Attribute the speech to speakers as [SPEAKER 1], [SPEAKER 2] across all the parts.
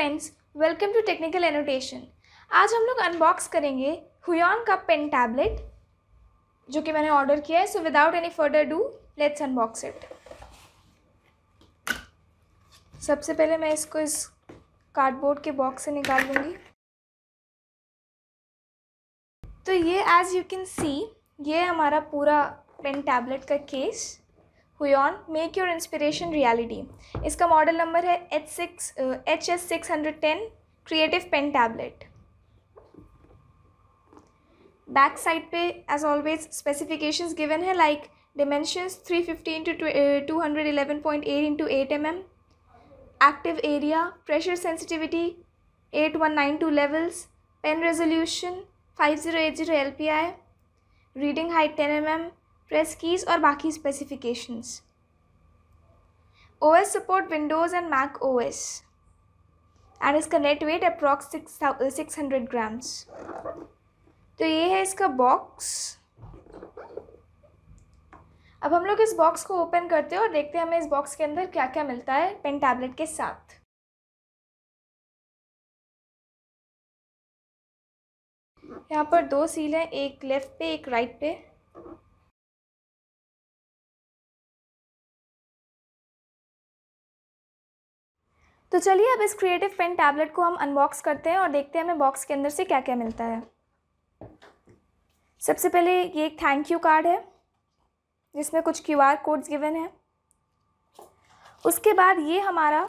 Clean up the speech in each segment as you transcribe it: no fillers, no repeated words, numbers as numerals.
[SPEAKER 1] Friends, welcome to technical annotation. आज हम लोग अनबॉक्स करेंगे हुयॉन का पेन टैबलेट जो कि मैंने ऑर्डर किया है। So without any further do let's unbox it. सबसे पहले मैं इसको इस कार्डबोर्ड के बॉक्स से निकाल लूँगी। तो ये एज यू कैन सी ये हमारा पूरा पेन टैबलेट का case. Huion make your inspiration reality. इसका मॉडल नंबर है HS610 creative pen tablet. Back side पे एज ऑलवेज स्पेसिफिकेशंस गिवन है like dimensions 350 into 211.8 into 8 mm, active area, pressure sensitivity 8192 levels, pen resolution 5080 LPI, reading height 10 mm, press keys और बाकी specifications. OS support Windows and Mac OS and इसका net weight approx 600 grams. तो ये है इसका box. अब हम लोग इस बॉक्स को ओपन करते हैं और देखते हैं हमें इस बॉक्स के अंदर क्या क्या मिलता है पेन टैबलेट के साथ। यहाँ पर दो सील हैं, एक लेफ्ट पे एक राइट पे। तो चलिए अब इस क्रिएटिव पेन टैबलेट को हम अनबॉक्स करते हैं और देखते हैं हमें बॉक्स के अंदर से क्या क्या मिलता है। सबसे पहले ये एक थैंक यू कार्ड है जिसमें कुछ QR कोड्स गिवन है। उसके बाद ये हमारा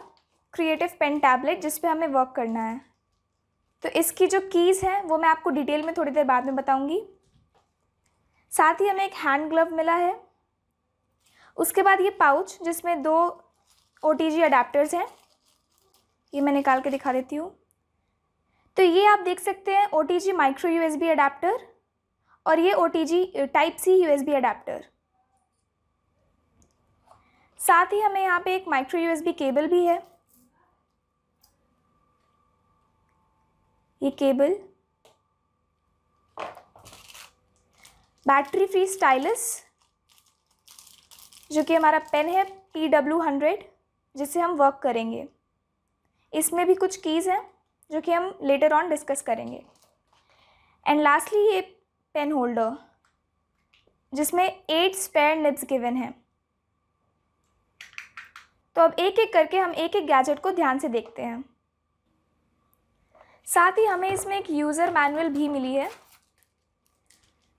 [SPEAKER 1] क्रिएटिव पेन टैबलेट जिस पे हमें वर्क करना है। तो इसकी जो कीज़ हैं वो मैं आपको डिटेल में थोड़ी देर बाद में बताऊंगी। साथ ही हमें एक हैंड ग्लव मिला है। उसके बाद ये पाउच जिसमें दो OTG अडेप्टर्स हैं, ये मैं निकाल के दिखा देती हूँ। तो ये आप देख सकते हैं OTG माइक्रो USB अडेप्टर और ये OTG type C USB adapter. साथ ही हमें यहाँ पे एक माइक्रो USB केबल भी है। ये केबल, बैटरी फ्री स्टाइलस जो कि हमारा पेन है PW100 जिससे हम वर्क करेंगे। इसमें भी कुछ कीज़ हैं जो कि हम लेटर ऑन डिस्कस करेंगे। एंड लास्टली ये पेन होल्डर जिसमें 8 स्पेयर निब्स गिवन हैं। तो अब एक एक करके हम एक एक गैजेट को ध्यान से देखते हैं। साथ ही हमें इसमें एक यूज़र मैनुअल भी मिली है।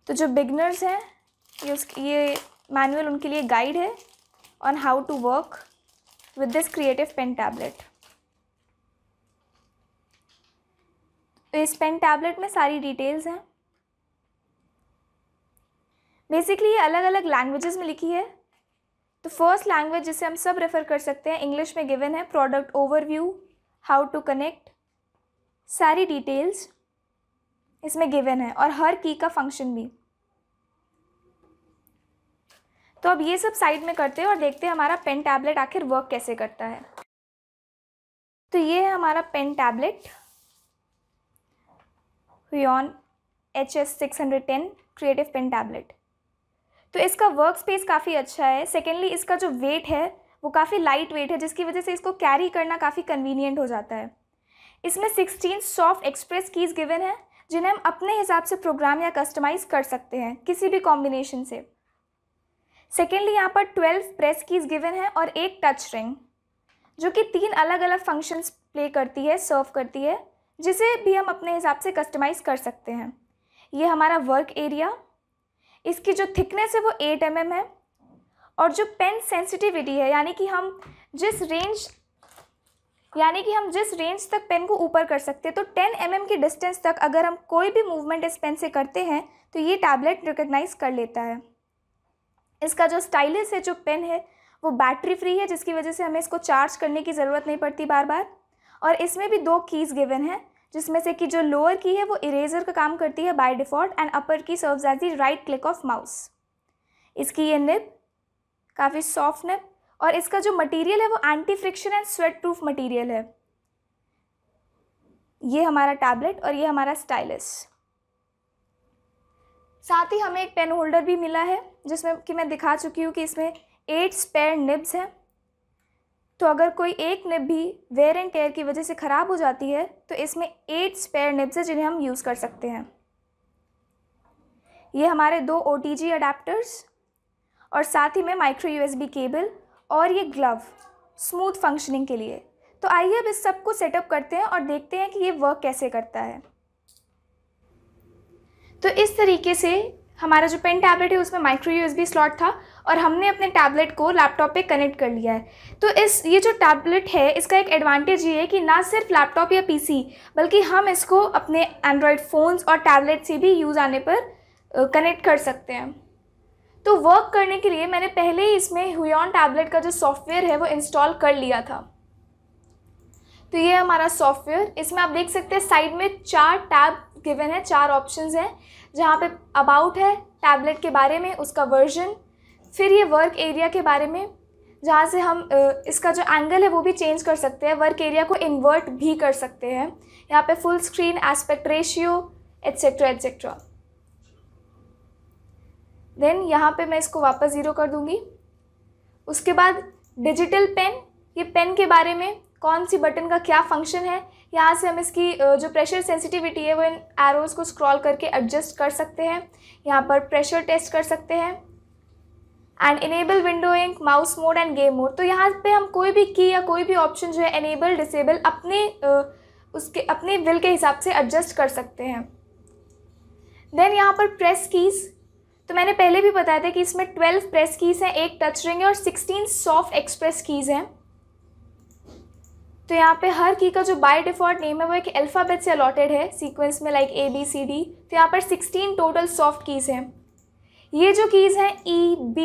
[SPEAKER 1] तो जो बिगनर्स हैं ये मैनुअल उनके लिए गाइड है on how to work with this creative pen tablet. तो इस पेन टैबलेट में सारी डिटेल्स हैं। बेसिकली ये अलग अलग लैंग्वेजेस में लिखी है। तो फर्स्ट लैंग्वेज जिसे हम सब रेफ़र कर सकते हैं इंग्लिश में गिवन है, product overview, how to connect, सारी डिटेल्स इसमें गिवन है और हर की का फंक्शन भी। तो अब ये सब साइड में करते हैं और देखते हैं हमारा पेन टैबलेट आखिर वर्क कैसे करता है। तो ये है हमारा pen tablet Huion HS610 creative pen tablet. तो इसका वर्क स्पेस काफ़ी अच्छा है। सेकेंडली इसका जो वेट है वो काफ़ी लाइट वेट है जिसकी वजह से इसको कैरी करना काफ़ी कन्वीनियंट हो जाता है। इसमें 16 सॉफ्ट एक्सप्रेस कीज़ गिवन है जिन्हें हम अपने हिसाब से प्रोग्राम या कस्टमाइज़ कर सकते हैं किसी भी कॉम्बिनेशन से। सेकेंडली यहाँ पर 12 प्रेस कीज़ गिवन है और एक टच रिंग जो कि 3 अलग अलग फंक्शंस प्ले करती है, सर्व करती है, जिसे भी हम अपने हिसाब से कस्टमाइज़ कर सकते हैं। ये हमारा वर्क एरिया, इसकी जो थिकनेस है वो 8 mm है और जो पेन सेंसिटिविटी है यानी कि हम जिस रेंज तक पेन को ऊपर कर सकते हैं, तो 10 mm की डिस्टेंस तक अगर हम कोई भी मूवमेंट इस पेन से करते हैं तो ये टैबलेट रिकॉग्नाइज़ कर लेता है। इसका जो स्टाइलस है, जो पेन है, वो बैटरी फ्री है जिसकी वजह से हमें इसको चार्ज करने की ज़रूरत नहीं पड़ती बार बार। और इसमें भी 2 कीज़ गिवन है जिसमें से कि जो लोअर की है वो इरेजर का काम करती है by default and upper key serves as the right click of mouse. इसकी ये निब काफ़ी सॉफ्ट निब और इसका जो मटेरियल है वो anti friction and sweat proof material है। ये हमारा टैबलेट और ये हमारा स्टाइलस। साथ ही हमें एक पेन होल्डर भी मिला है जिसमें कि मैं दिखा चुकी हूँ कि इसमें 8 स्पेयर निब्स हैं तो अगर कोई एक निब भी वेयर एंड टेयर की वजह से ख़राब हो जाती है तो इसमें 8 स्पेयर निब्स है जिन्हें हम यूज़ कर सकते हैं। ये हमारे 2 OTG अडेप्टर्स और साथ ही में माइक्रो USB केबल और ये ग्लव स्मूथ फंक्शनिंग के लिए। तो आइए अब इस सब को सेटअप करते हैं और देखते हैं कि ये वर्क कैसे करता है। तो इस तरीके से हमारा जो पेन टैबलेट है उसमें माइक्रो USB स्लॉट था और हमने अपने टैबलेट को लैपटॉप पे कनेक्ट कर लिया है। तो ये जो टैबलेट है इसका एक एडवांटेज ये है कि ना सिर्फ लैपटॉप या PC बल्कि हम इसको अपने एंड्रॉयड फ़ोन्स और टैबलेट से भी यूज़ आने पर कनेक्ट कर सकते हैं। तो वर्क करने के लिए मैंने पहले ही इसमें हुयॉन टैबलेट का जो सॉफ्टवेयर है वो इंस्टॉल कर लिया था। तो ये हमारा सॉफ्टवेयर, इसमें आप देख सकते हैं साइड में 4 टैब गिवन है, 4 ऑप्शंस हैं जहाँ पे अबाउट है टैबलेट के बारे में, उसका वर्जन, फिर ये वर्क एरिया के बारे में जहाँ से हम इसका जो एंगल है वो भी चेंज कर सकते हैं, वर्क एरिया को इन्वर्ट भी कर सकते हैं, यहाँ पे full screen, aspect ratio etcetera etcetera. Then यहाँ पे मैं इसको वापस 0 कर दूँगी। उसके बाद डिजिटल पेन, ये पेन के बारे में कौन सी बटन का क्या फंक्शन है, यहाँ से हम इसकी जो प्रेशर सेंसिटिविटी है वो इन एरोज़ को स्क्रॉल करके एडजस्ट कर सकते हैं, यहाँ पर प्रेशर टेस्ट कर सकते हैं। And enable windowing, mouse mode end game mode, तो यहाँ पे हम कोई भी की या कोई भी ऑप्शन जो है इनेबल डिसेबल अपने विल के हिसाब से एडजस्ट कर सकते हैं। देन यहाँ पर प्रेस कीज़, तो मैंने पहले भी बताया था कि इसमें 12 प्रेस कीज़ हैं, 1 टच रिंग है और 16 सॉफ्ट एक्सप्रेस कीज़ हैं। तो यहाँ पे हर की का जो बाय डिफ़ॉल्ट नेम है वो एक अल्फ़ाबेट से अलॉटेड है सीक्वेंस में, लाइक ABCD। तो यहाँ पर 16 टोटल सॉफ्ट कीज़ हैं। ये जो कीज़ हैं EB,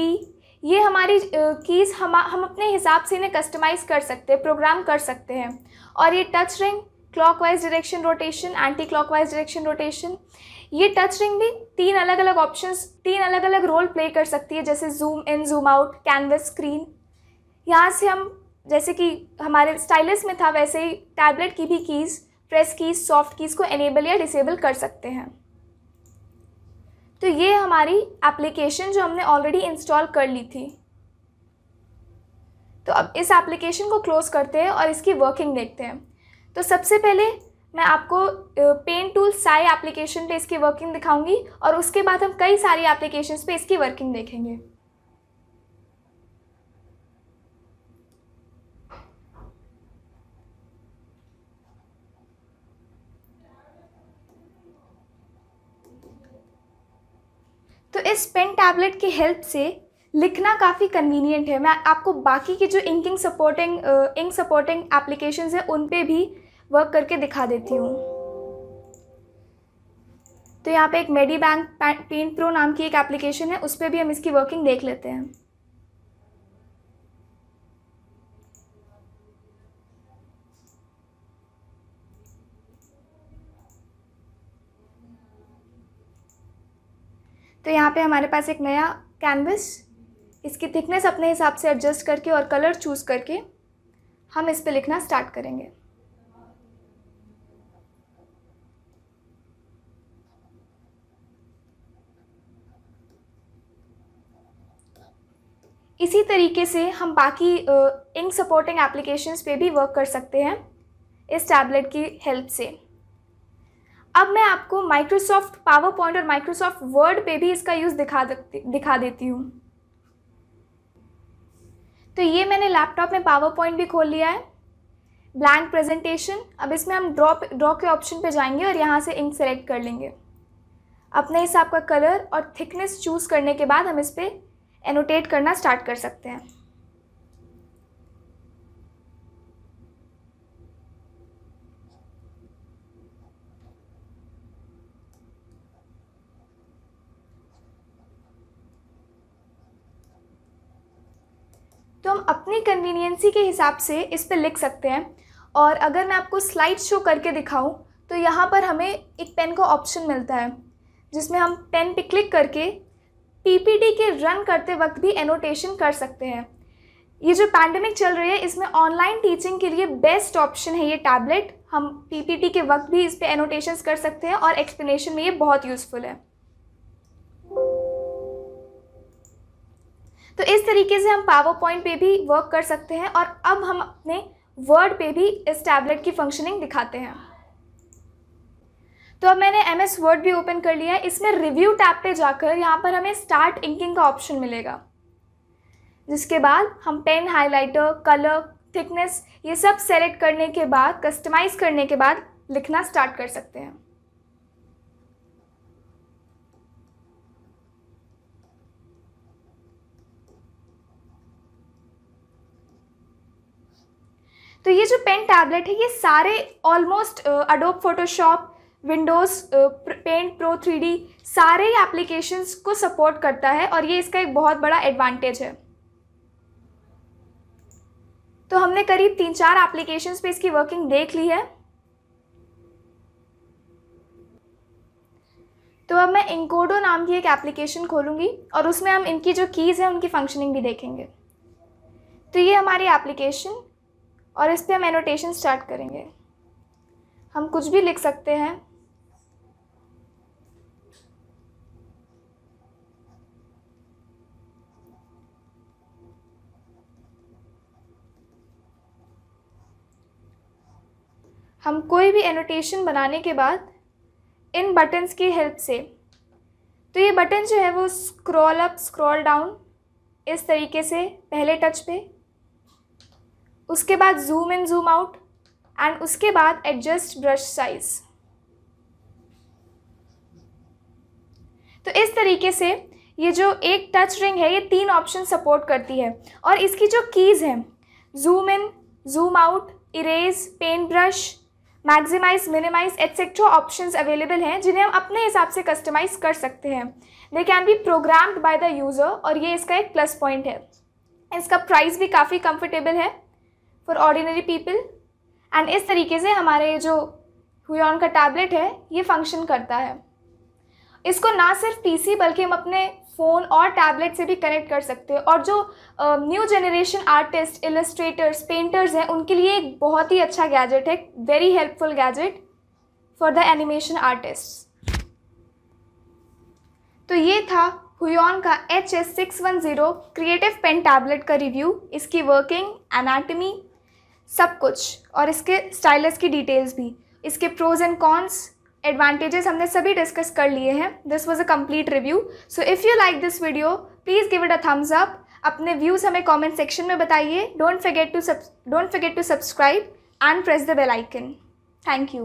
[SPEAKER 1] ये हमारी कीज़ हम अपने हिसाब से इन्हें कस्टमाइज़ कर सकते हैं, प्रोग्राम कर सकते हैं। और ये touch ring, clockwise direction rotation, anti clockwise direction rotation, ये टच रिंग भी 3 अलग अलग ऑप्शंस, 3 अलग अलग रोल प्ले कर सकती है, जैसे zoom in, zoom out, canvas, screen. यहाँ से हम जैसे कि हमारे स्टाइलस में था वैसे ही टैबलेट की भी keys, press keys, soft keys को इनेबल या डिसेबल कर सकते हैं। तो ये हमारी एप्लीकेशन जो हमने ऑलरेडी इंस्टॉल कर ली थी। तो अब इस एप्लीकेशन को क्लोज़ करते हैं और इसकी वर्किंग देखते हैं। तो सबसे पहले मैं आपको पेन टूल साई एप्लीकेशन पे इसकी वर्किंग दिखाऊंगी और उसके बाद हम कई सारी एप्लीकेशंस पे इसकी वर्किंग देखेंगे। तो इस पेन टैबलेट की हेल्प से लिखना काफ़ी कन्वीनियंट है। मैं आपको बाकी की जो इंक सपोर्टिंग एप्लीकेशंस हैं उन पे भी वर्क करके दिखा देती हूँ। तो यहाँ पे एक मेडीबैंक पेन प्रो नाम की एक एप्लीकेशन है, उस पर भी हम इसकी वर्किंग देख लेते हैं। तो यहाँ पे हमारे पास एक नया कैनवस, इसकी थिकनेस अपने हिसाब से एडजस्ट करके और कलर चूज़ करके हम इस पे लिखना स्टार्ट करेंगे। इसी तरीके से हम बाकी इंक सपोर्टिंग एप्लीकेशंस पे भी वर्क कर सकते हैं इस टैबलेट की हेल्प से। अब मैं आपको माइक्रोसॉफ्ट पावर पॉइंट और माइक्रोसॉफ्ट वर्ड पे भी इसका यूज़ दिखा देती हूँ। तो ये मैंने लैपटॉप में पावर पॉइंट भी खोल लिया है, ब्लैंक प्रेजेंटेशन। अब इसमें हम ड्रॉ के ऑप्शन पे जाएंगे और यहाँ से इंक सेलेक्ट कर लेंगे। अपने हिसाब का कलर और थिकनेस चूज़ करने के बाद हम इस पर एनोटेट करना स्टार्ट कर सकते हैं। तो हम अपनी कन्वीनियंसी के हिसाब से इस पर लिख सकते हैं। और अगर मैं आपको स्लाइड शो करके दिखाऊं तो यहाँ पर हमें एक पेन का ऑप्शन मिलता है जिसमें हम पेन पे क्लिक करके PPT के रन करते वक्त भी एनोटेशन कर सकते हैं। ये जो पैंडेमिक चल रही है इसमें ऑनलाइन टीचिंग के लिए बेस्ट ऑप्शन है ये टैबलेट। हम PPT के वक्त भी इस पर एनोटेशंस कर सकते हैं और एक्सप्लेनेशन में ये बहुत यूज़फुल है। तो इस तरीके से हम पावर पॉइंट पे भी वर्क कर सकते हैं। और अब हम अपने वर्ड पे भी इस टैबलेट की फंक्शनिंग दिखाते हैं। तो अब मैंने MS वर्ड भी ओपन कर लिया है। इसमें रिव्यू टैब पे जाकर यहाँ पर हमें स्टार्ट इंकिंग का ऑप्शन मिलेगा, जिसके बाद हम पेन, हाइलाइटर, कलर, थिकनेस ये सब सेलेक्ट करने के बाद, कस्टमाइज़ करने के बाद लिखना स्टार्ट कर सकते हैं। तो ये जो पेन टैबलेट है ये सारे almost Adobe Photoshop, Windows Paint pro 3D सारे एप्लीकेशंस को सपोर्ट करता है और ये इसका एक बहुत बड़ा एडवांटेज है। तो हमने करीब 3-4 एप्लीकेशंस पे इसकी वर्किंग देख ली है। तो अब मैं इंकोडो नाम की एक एप्लीकेशन खोलूँगी और उसमें हम इनकी जो कीज़ हैं उनकी फंक्शनिंग भी देखेंगे। तो ये हमारी एप्लीकेशन और इस पर हम एनोटेशन स्टार्ट करेंगे। हम कुछ भी लिख सकते हैं। हम कोई भी एनोटेशन बनाने के बाद इन बटन्स की हेल्प से, तो ये बटन जो है वो स्क्रॉल अप, स्क्रॉल डाउन इस तरीके से पहले टच पे, उसके बाद zoom in, zoom out and उसके बाद एडजस्ट ब्रश साइज। तो इस तरीके से ये जो एक टच रिंग है ये 3 ऑप्शन सपोर्ट करती है और इसकी जो कीज़ हैं zoom in, zoom out, erase, pen brush, maximise, minimise etcetera options available हैं जिन्हें हम अपने हिसाब से कस्टमाइज़ कर सकते हैं। They can be programmed by the user और ये इसका एक प्लस पॉइंट है। इसका प्राइस भी काफ़ी कंफर्टेबल है फॉर ऑर्डिनरी पीपल एंड इस तरीके से हमारे जो हुयॉन का टैबलेट है ये फंक्शन करता है। इसको ना सिर्फ PC बल्कि हम अपने फ़ोन और टैबलेट से भी कनेक्ट कर सकते हैं और जो new generation artist, illustrators, painters हैं उनके लिए एक बहुत ही अच्छा गैजेट है, very helpful gadget for the animation artist. तो ये था हुयॉन का HS610 क्रिएटिव पेन टैबलेट का रिव्यू, इसकी वर्किंग, एनाटमी, सब कुछ और इसके स्टाइलस की डिटेल्स भी, इसके प्रोज एंड कॉन्स, एडवांटेजेस हमने सभी डिस्कस कर लिए हैं। This was a complete review. So if you like this video please give it a thumbs up. अपने व्यूज़ हमें कमेंट सेक्शन में बताइए। Don't forget to subscribe and press the bell icon. Thank you.